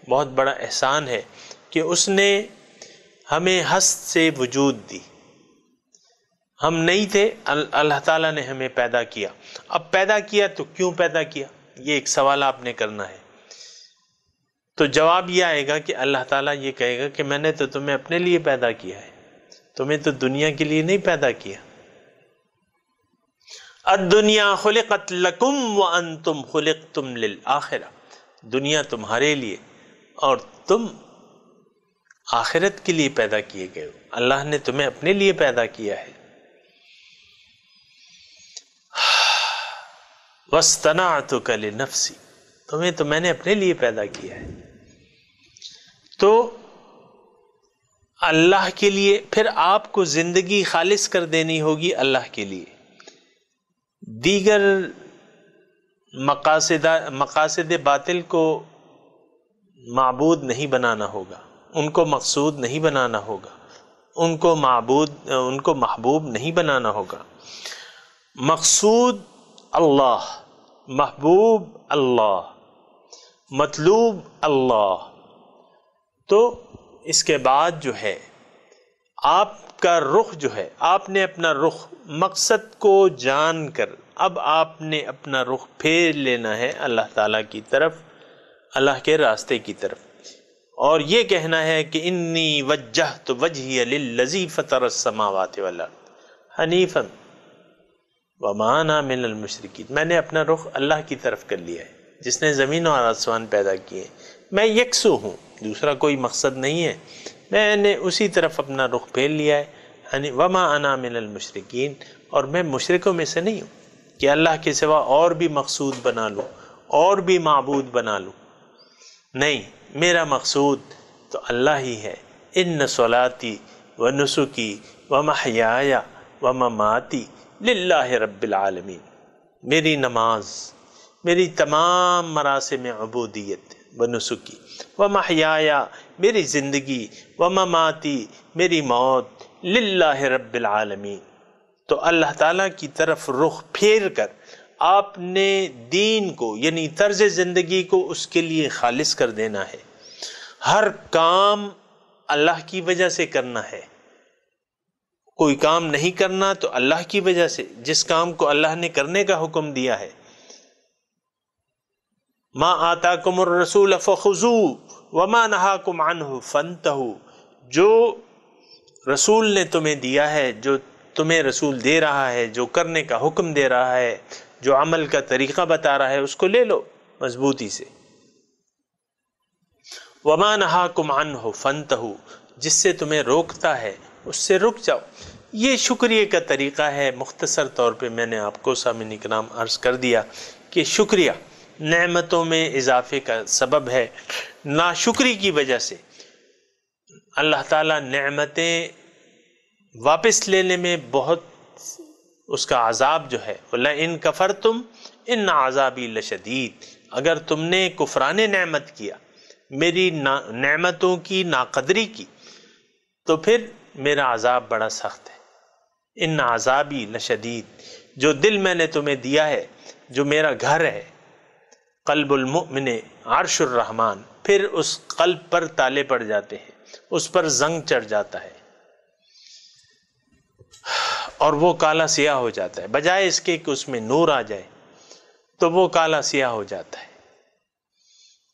بہت بڑا احسان ہے کہ اس نے ہمیں ہست سے وجود دی۔ ہم نہیں تھے، اللہ تعالیٰ نے ہمیں پیدا کیا۔ اب پیدا کیا تو کیوں پیدا کیا، یہ ایک سوال آپ نے کرنا ہے۔ تو جواب یہ آئے گا کہ اللہ تعالیٰ یہ کہے گا کہ میں نے تو تمہیں اپنے لیے پیدا کیا ہے، تمہیں تو دنیا کے لیے نہیں پیدا کیا۔ الدنیا خلقت لکم وانتم خلقتم للآخرہ، دنیا تمہارے لیے اور تم آخرت کے لیے پیدا کیے گئے ہو۔ اللہ نے تمہیں اپنے لیے پیدا کیا ہے۔ وَاصْطَنَعْتُكَ لِنَفْسِي، تمہیں تو میں نے اپنے لیے پیدا کیا ہے۔ تو اللہ کے لیے پھر آپ کو زندگی خالص کر دینی ہوگی اللہ کے لیے، دیگر مقاصد باطل کو معبود نہیں بنانا ہوگا، ان کو مقصود نہیں بنانا ہوگا، ان کو محبوب نہیں بنانا ہوگا۔ مقصود اللہ، محبوب اللہ، مطلوب اللہ۔ تو اس کے بعد جو ہے آپ کا رخ جو ہے، آپ نے اپنا رخ مقصد کو جان کر اب آپ نے اپنا رخ پھیر لینا ہے اللہ تعالیٰ کی طرف، اللہ کے راستے کی طرف، اور یہ کہنا ہے کہ انی وجہت وجہی للذی فطر السماوات والارض حنیفا وما انا من المشرکین، میں نے اپنا رخ اللہ کی طرف کر لیا ہے جس نے زمین اور آسمان پیدا کیے، میں یکسو ہوں، دوسرا کوئی مقصد نہیں ہے، میں نے اسی طرف اپنا رخ پھیر لیا ہے۔ وما انا من المشرکین، اور میں مشرکوں میں سے نہیں ہوں کہ اللہ کے سوا اور بھی مقصود بنا لوں، اور بھی معبود بنا لوں، نہیں، میرا مقصود تو اللہ ہی ہے۔ ان صلاتی و نسکی و محیایا و مماتی للہ رب العالمین، میری نماز، میری تمام مراسم عبودیت و نسکی و محیایا، میری زندگی، ومماتی، میری موت، للہ رب العالمین۔ تو اللہ تعالیٰ کی طرف رخ پھیر کر آپ نے دین کو یعنی طرز زندگی کو اس کے لیے خالص کر دینا ہے۔ ہر کام اللہ کی وجہ سے کرنا ہے، کوئی کام نہیں کرنا تو اللہ کی وجہ سے، جس کام کو اللہ نے کرنے کا حکم دیا ہے، ما آتاکم الرسول فخذوہ وما نہاکم عنہ فانتہوا، جو رسول نے تمہیں دیا ہے، جو تمہیں رسول دے رہا ہے، جو کرنے کا حکم دے رہا ہے، جو عمل کا طریقہ بتا رہا ہے، اس کو لے لو مضبوطی سے۔ وما نہاکم عنہ فانتہوا، جس سے تمہیں روکتا ہے اس سے رک جاؤ۔ یہ شکریہ کا طریقہ ہے۔ مختصر طور پہ میں نے آپ کو سامعین کرام عرض کر دیا کہ شکریہ نعمتوں میں اضافے کا سبب ہے۔ ناشکری کی وجہ سے اللہ تعالیٰ نعمتیں واپس لینے میں بہت اس کا عذاب جو ہے، وَلَئِن كَفَرْتُمْ إِنَّ عَذَابِي لَشَدِيدٌ، اگر تم نے کفران نعمت کیا، میری نعمتوں کی ناقدری کی، تو پھر میرا عذاب بڑا سخت ہے۔ ان عذابی لشدید، جو دل میں نے تمہیں دیا ہے، جو میرا گھر ہے، قلب المؤمن عرش الرحمن، پھر اس قلب پر تالے پڑ جاتے ہیں، اس پر زنگ چڑھ جاتا ہے اور وہ کالا سیاہ ہو جاتا ہے، بجائے اس کے کہ اس میں نور آ جائے تو وہ کالا سیاہ ہو جاتا ہے۔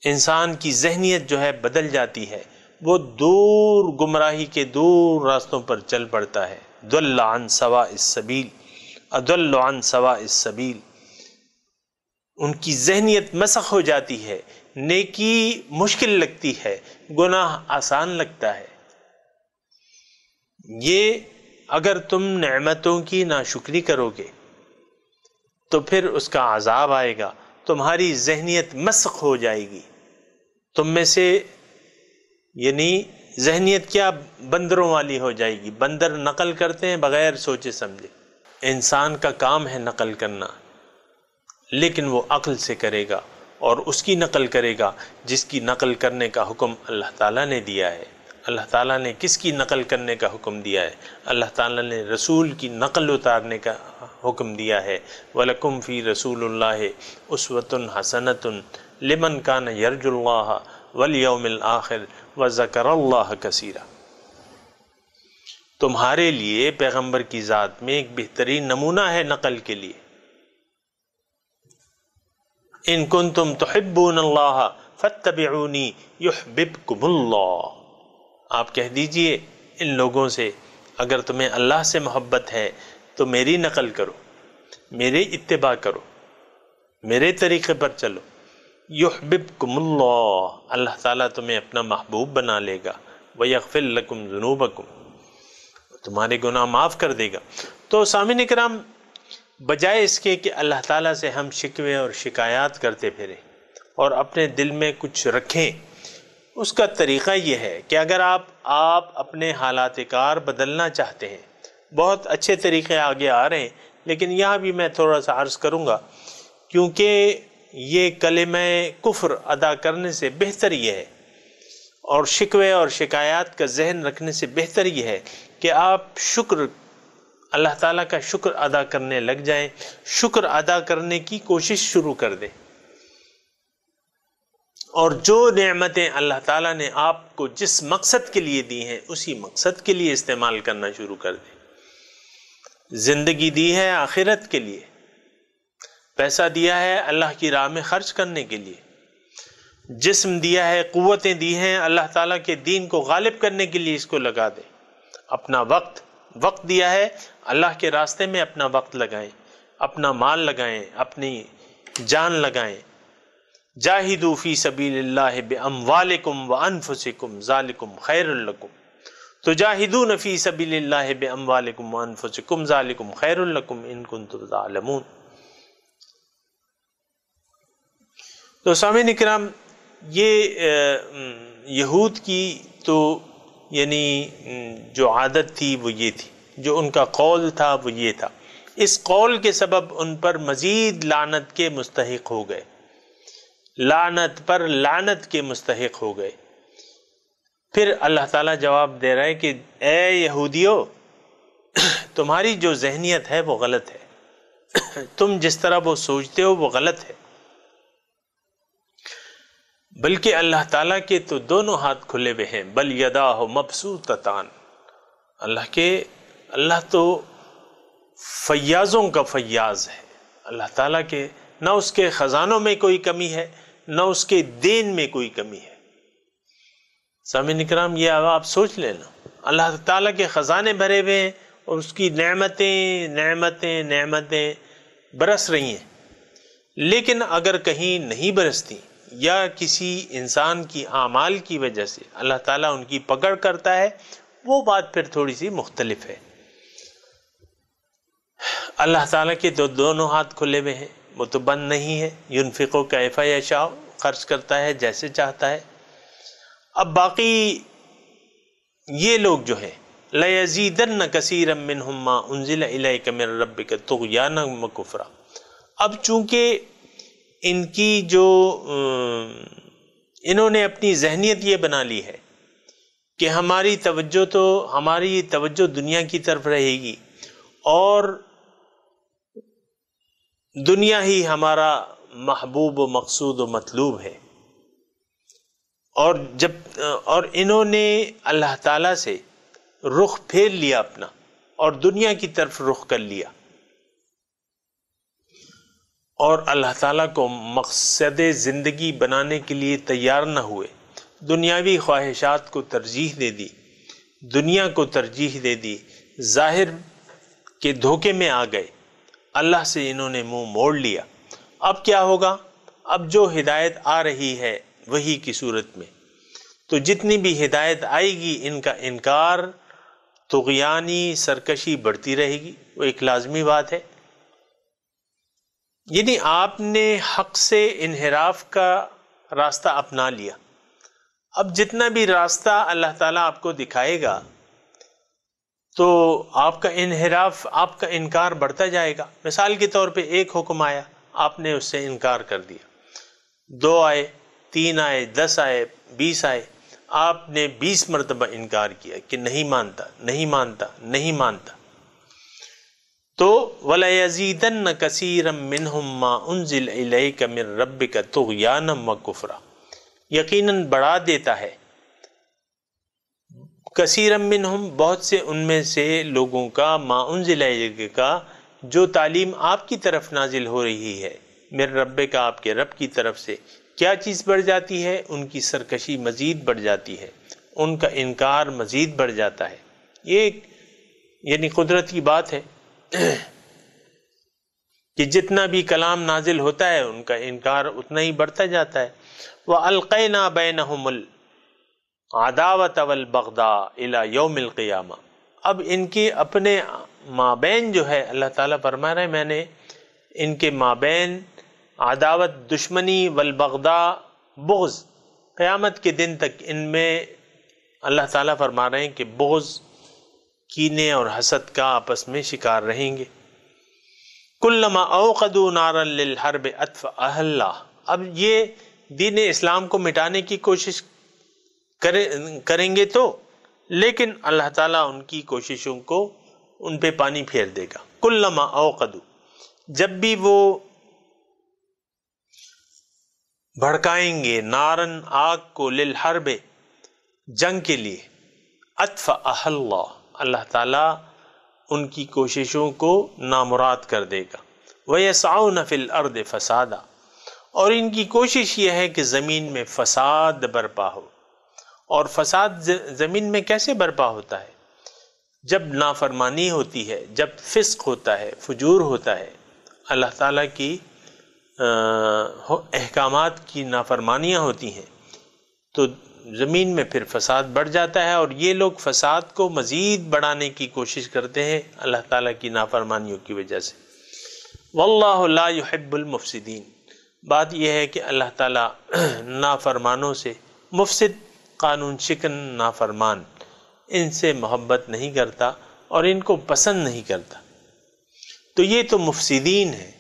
انسان کی ذہنیت جو ہے بدل جاتی ہے، وہ دور گمراہی کے دور راستوں پر چل پڑتا ہے۔ ضل عن سواء السبیل، اضل عن سواء السبیل، ان کی ذہنیت مسخ ہو جاتی ہے، نیکی مشکل لگتی ہے، گناہ آسان لگتا ہے۔ یہ اگر تم نعمتوں کی ناشکری کرو گے تو پھر اس کا عذاب آئے گا، تمہاری ذہنیت مسخ ہو جائے گی۔ تم میں سے یعنی ذہنیت کیا بندروں والی ہو جائے گی۔ بندر نقل کرتے ہیں بغیر سوچے سمجھے، انسان کا کام ہے نقل کرنا، لیکن وہ عقل سے کرے گا اور اس کی نقل کرے گا جس کی نقل کرنے کا حکم اللہ تعالیٰ نے دیا ہے۔ اللہ تعالیٰ نے کس کی نقل کرنے کا حکم دیا ہے؟ اللہ تعالیٰ نے رسول کی نقل اتارنے کا حکم دیا ہے۔ وَلَكُمْ فِي رَسُولِ اللَّهِ أُسْوَةٌ حَسَنَةٌ لِمَنْ كَانَ يَرْجُو اللَّهَ وَالْيَوْمِ الْآخِرِ وَذَكَرَ اللَّهَ كَثِيرًا۔ تمہارے لیے پیغمبر کی ذات میں ایک بہترین نمونہ ہے نقل کے لیے۔ ان کنتم تحبون اللہ فاتبعونی یحببکم اللہ، آپ کہہ دیجئے ان لوگوں سے اگر تمہیں اللہ سے محبت ہے تو میری نقل کرو، میرے اتباع کرو، میرے طریقے پر چلو۔ یحببکم اللہ، اللہ تعالیٰ تمہیں اپنا محبوب بنا لے گا۔ ویغفر لکم ذنوبکم، تمہارے گناہ معاف کر دے گا۔ تو سامعین کرام، بجائے اس کے کہ اللہ تعالیٰ سے ہم شکوے اور شکایات کرتے پھریں اور اپنے دل میں کچھ رکھیں، اس کا طریقہ یہ ہے کہ اگر آپ اپنے حالات کار بدلنا چاہتے ہیں، بہت اچھے طریقے آگے آ رہے ہیں، لیکن یہاں بھی میں تھوڑا سا عرض کروں گا، کیونکہ یہ کلمہ کفر ادا کرنے سے بہتر یہ ہے اور شکوے اور شکایات کا ذہن رکھنے سے بہتر یہ ہے کہ آپ اللہ تعالیٰ کا شکر ادا کرنے لگ جائیں، شکر ادا کرنے کی کوشش شروع کر دیں، اور جو نعمتیں اللہ تعالیٰ نے آپ کو جس مقصد کے لیے دی ہیں اسی مقصد کے لیے استعمال کرنا شروع کر دیں۔ زندگی دی ہے آخرت کے لیے، پیسہ دیا ہے اللہ کی راہ میں خرچ کرنے کے لیے، جسم دیا ہے، قوتیں دی ہیں اللہ تعالیٰ کے دین کو غالب کرنے کے لیے، اس کو لگا دیں۔ اپنا وقت دیا ہے اللہ کے راستے میں، اپنا وقت لگائیں، اپنا مال لگائیں، اپنی جان لگائیں۔ جاہدوا فی سبیل اللہ باموالکم وانفسکم ذالکم خیر لکم، تجاہدون فی سبیل اللہ باموالکم وانفسکم ذالکم خیر لکم ان کنتم تعلمون۔ تو سامعین کرام، یہ یہود کی تو یعنی جو عادت تھی وہ یہ تھی، جو ان کا قول تھا وہ یہ تھا، اس قول کے سبب ان پر مزید لعنت کے مستحق ہو گئے، لعنت پر لعنت کے مستحق ہو گئے۔ پھر اللہ تعالیٰ جواب دے رہا ہے کہ اے یہودیو، تمہاری جو ذہنیت ہے وہ غلط ہے، تم جس طرح وہ سوچتے ہو وہ غلط ہے، بلکہ اللہ تعالیٰ کے تو دونوں ہاتھ کھلے ہوئے ہیں، بل یداہ مبسوطتان، اللہ تو فیاضوں کا فیاض ہے، اللہ تعالیٰ کے نہ اس کے خزانوں میں کوئی کمی ہے نہ اس کے دین میں کوئی کمی ہے۔ سامعین کرام، یہ آپ سوچ لینا، اللہ تعالیٰ کے خزانے بھرے ہوئے ہیں اور اس کی نعمتیں نعمتیں نعمتیں برس رہی ہیں، لیکن اگر کہیں نہیں برستی یا کسی انسان کی اعمال کی وجہ سے اللہ تعالیٰ ان کی پکڑ کرتا ہے، وہ بات پھر تھوڑی سی مختلف ہے۔ اللہ تعالیٰ کے تو دونوں ہاتھ کھلے ہوئے ہیں، وہ تو بند نہیں ہے، ينفقو کیف یشاء، خرچ کرتا ہے جیسے چاہتا ہے۔ اب باقی یہ لوگ جو ہیں لَيَزِيدَنَّ كَثِيرًا مِّنْهُمْ مَا أُنزِلَ إِلَيْكَ مِن رَّبِّكَ طُغْيَانًا وَكُفْرًا۔ اب چونکہ ان کی جو انہوں نے اپنی ذہنیت یہ بنا لی ہے کہ ہماری توجہ دنیا کی طرف رہے گی اور دنیا ہی ہمارا محبوب و مقصود و مطلوب ہے، اور انہوں نے اللہ تعالیٰ سے رخ پھیر لیا اپنا اور دنیا کی طرف رخ کر لیا، اور اللہ تعالیٰ کو مقصد زندگی بنانے کے لیے تیار نہ ہوئے، دنیاوی خواہشات کو ترجیح دے دی، دنیا کو ترجیح دے دی، ظاہر کے دھوکے میں آ گئے، اللہ سے انہوں نے منہ موڑ لیا۔ اب کیا ہوگا؟ اب جو ہدایت آ رہی ہے وہی کی صورت میں تو جتنی بھی ہدایت آئے گی ان کا انکار، طغیانی سرکشی بڑھتی رہے گی، وہ ایک لازمی بات ہے۔ یعنی آپ نے حق سے انحراف کا راستہ اپنا لیا، اب جتنا بھی راستہ اللہ تعالیٰ آپ کو دکھائے گا تو آپ کا انحراف، آپ کا انکار بڑھتا جائے گا۔ مثال کے طور پہ ایک حکم آیا، آپ نے اس سے انکار کر دیا، 2 آئے، 3 آئے، 10 آئے، 20 آئے، آپ نے 20 مرتبہ انکار کیا کہ نہیں مانتا نہیں مانتا نہیں مانتا، تو وَلَيَزِيدَنَّ كَثِيرًا مِّنْهُمْ مَا أُنزِلَ إِلَيْكَ مِن رَّبِّكَ طُغْيَانًا وَكُفْرًا، یقیناً بڑھا دیتا ہے کثیرم منہم، بہت سے ان میں سے لوگوں کا، ما انزل الیک کا، جو تعلیم آپ کی طرف نازل ہو رہی ہے، میرے رب کا، آپ کے رب کی طرف سے، کیا چیز بڑھ جاتی ہے؟ ان کی سرکشی مزید بڑھ جاتی ہے، ان کا انکار مزید بڑھ جاتا ہے۔ یہ ایک یعنی قدرت کی بات ہے کہ جتنا بھی کلام نازل ہوتا ہے ان کا انکار اتنا ہی بڑھتا جاتا ہے۔ وَأَلْقَيْنَا بَيْنَهُمُ الْعَدَاوَةَ وَالْبَغْضَاءَ إِلَى يَوْمِ الْقِيَامَةِ، اب ان کے اپنے مابین جو ہے، اللہ تعالیٰ فرما رہے ہیں میں نے ان کے مابین عداوت، دشمنی، والبغضاء، بغض، قیامت کے دن تک ان میں اللہ تعالیٰ فرما رہے ہیں کہ بغض، کینے اور حسد کا آپس میں شکار رہیں گے۔ کلما اوقدوا نارا للحرب اطفأها اللہ، اب یہ دین اسلام کو مٹانے کی کوشش کریں گے تو، لیکن اللہ تعالیٰ ان کی کوششوں کو ان پہ پانی پھیر دے گا۔ کلما اوقدوا، جب بھی وہ بھڑکائیں گے، نارن، آگ کو، للحرب، جنگ کے لیے، اطفأها اللہ، اللہ تعالیٰ ان کی کوششوں کو نامراد کر دے گا۔ وَيَسْعَوْنَ فِي الْأَرْضِ فَسَادًا، اور ان کی کوشش یہ ہے کہ زمین میں فساد برپا ہو۔ اور فساد زمین میں کیسے برپا ہوتا ہے؟ جب نافرمانی ہوتی ہے، جب فسق ہوتا ہے، فجور ہوتا ہے، اللہ تعالیٰ کی احکامات کی نافرمانیاں ہوتی ہیں تو زمین میں پھر فساد بڑھ جاتا ہے، اور یہ لوگ فساد کو مزید بڑھانے کی کوشش کرتے ہیں اللہ تعالیٰ کی نافرمانیوں کی وجہ سے۔ واللہ لا يحب المفسدین، بات یہ ہے کہ اللہ تعالیٰ نافرمانوں سے، مفسد، قانون شکن نافرمان، ان سے محبت نہیں کرتا اور ان کو پسند نہیں کرتا۔ تو یہ تو مفسدین ہیں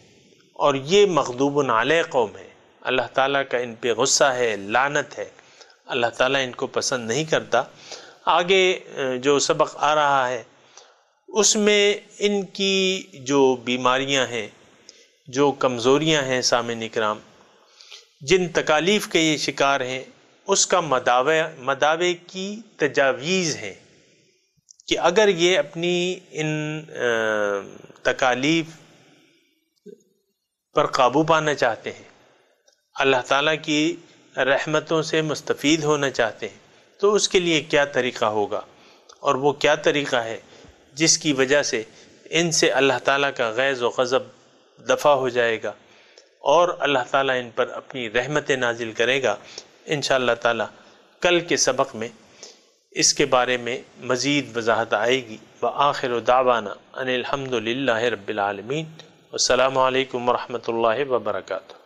اور یہ مغضوب علیہ قوم ہے، اللہ تعالیٰ کا ان پہ غصہ ہے، لعنت ہے۔ اللہ تعالیٰ ان کو پسند نہیں کرتا۔ آگے جو سبق آ رہا ہے اس میں ان کی جو بیماریاں ہیں، جو کمزوریاں ہیں سامعین اکرام، جن تکالیف کے یہ شکار ہیں، اس کا مداوع کی تجاویز ہیں کہ اگر یہ اپنی ان تکالیف پر قابو پانا چاہتے ہیں، اللہ تعالیٰ کی رحمتوں سے مستفید ہونا چاہتے ہیں، تو اس کے لیے کیا طریقہ ہوگا، اور وہ کیا طریقہ ہے جس کی وجہ سے ان سے اللہ تعالیٰ کا غیظ و غضب دفع ہو جائے گا اور اللہ تعالیٰ ان پر اپنی رحمت نازل کرے گا۔ انشاءاللہ تعالیٰ کل کے سبق میں اس کے بارے میں مزید وضاحت آئے گی۔ وآخر دعوانا ان الحمد للہ رب العالمین۔ السلام علیکم ورحمۃ اللہ وبرکاتہ۔